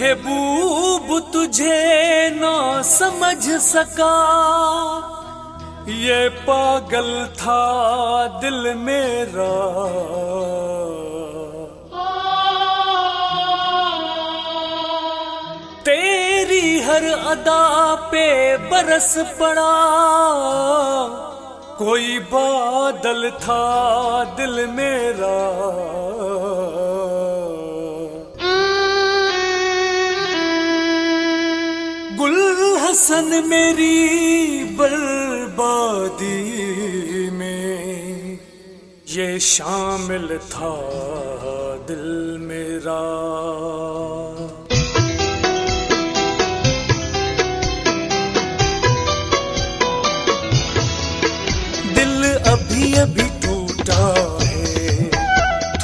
महबूब तुझे ना समझ सका, ये पागल था दिल मेरा। तेरी हर अदा पे बरस पड़ा, कोई बादल था दिल मेरा। गुल हसन मेरी बर्बादी में ये शामिल था दिल मेरा। दिल अभी अभी टूटा है,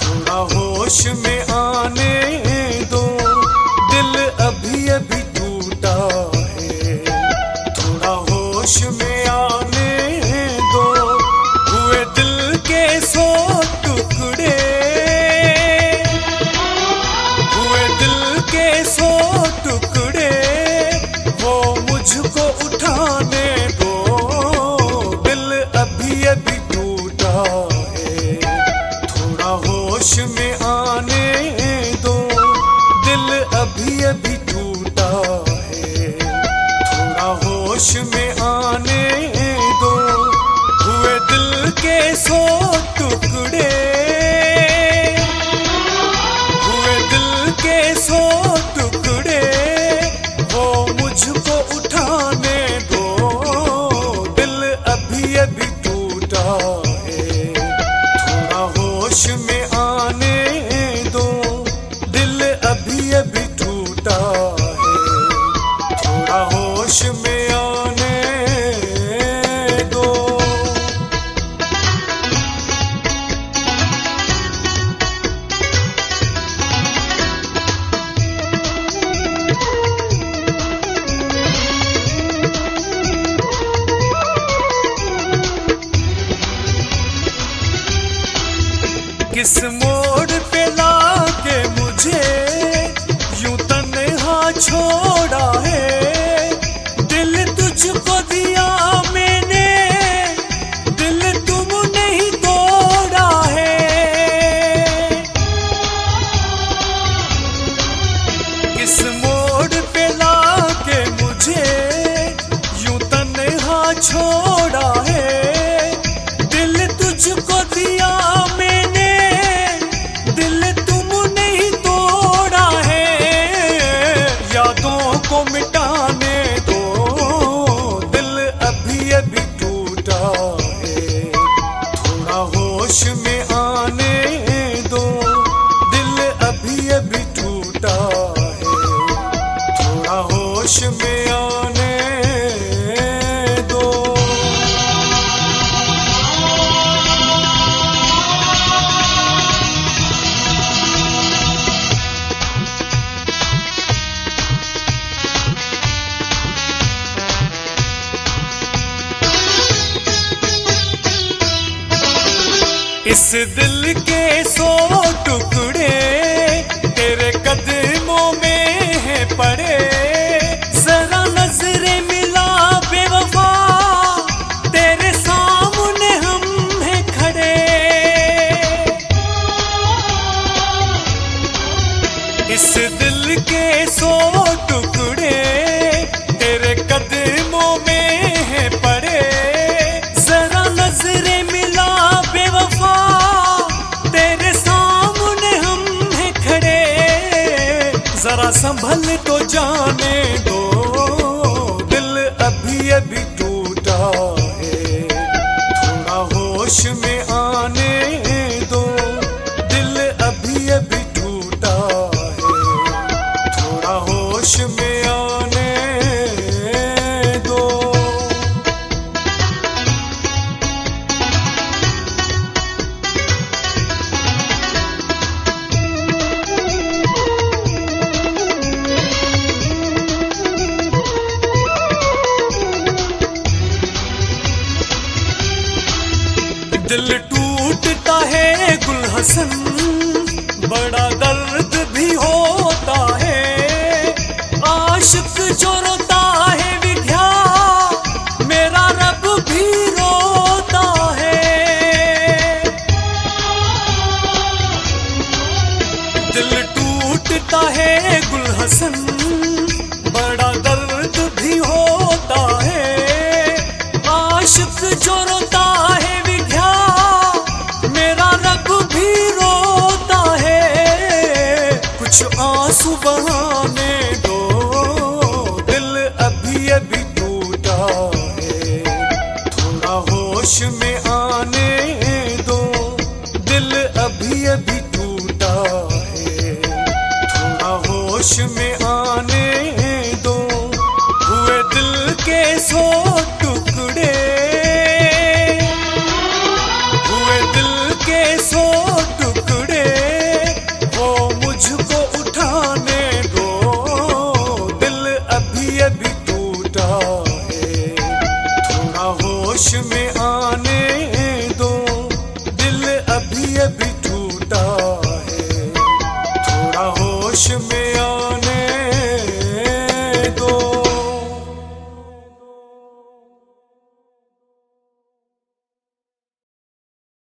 थोड़ा होश में आने दो। दिल अभी अभी टूटा है, थोड़ा होश में आने दो। हुए दिल के 100 टुकड़े, हुए दिल के 100 टुकड़े, वो मुझको उठाने दो। दिल अभी अभी टूटा है, थोड़ा होश में आने दो। दिल अभी अभी टूटा है, थोड़ा होश में आने दो। हुए दिल के 100 टुकड़े, हुए दिल के 100 टुकड़े, वो मुझको उठाने दो। दिल अभी अभी टूटा है, थोड़ा होश में आने दो। दिल अभी अभी टूटा है, थोड़ा होश में आने दो। किस मोड़ पे लाके मुझे यूं तन्हा छोड़ा है। दिल तुझको दिया मैंने, दिल तुमने ही तोड़ा है। किस मोड़ पे लाके मुझे यूं तन्हा छोड़ा है। दिल तुझको दिया मैंने, दिल तुमने ही तोड़ा है। यादों को मिटाने दो, दिल अभी अभी टूटा है, थोड़ा होश में आने दो। दिल अभी अभी टूटा है, थोड़ा होश में आने दो। इस दिल के 100 टुकड़े तेरे कदमों में है पड़े। जरा नजरें मिला बेवफा, तेरे सामने हम हैं खड़े। इस दिल के 100 टुकड़े तेरे कदमों में है पड़े। जरा नजरें मिला बेवफा, तेरे सामने हम हैं खड़े। जरा संभल तो जाने दो, दिल अभी अभी टूटा है, थोड़ा होश में आने दो। दिल अभी अभी टूटा है, थोड़ा होश में आने दो। दिल टूटता है गुल हसन, बड़ा दर्द भी होता है। आशिक जो रोता है विद्या, मेरा रब भी रोता है। दिल टूटता है गुलहसन, बड़ा दर्द भी होता है। आशिक जो रोता है विद्या, मेरा रब भी रोता है। कुछ आंसू बहाने दो, दिल अभी अभी टूटा है। थोड़ा होश में आने दो, दिल अभी अभी टूटा है। थोड़ा होश में आने दो, हुए दिल के 100 टुकड़े, हुए दिल के 100 टुकड़े। वो मुझको उठाने दो, दिल अभी अभी टूटा है। थोड़ा होश में आने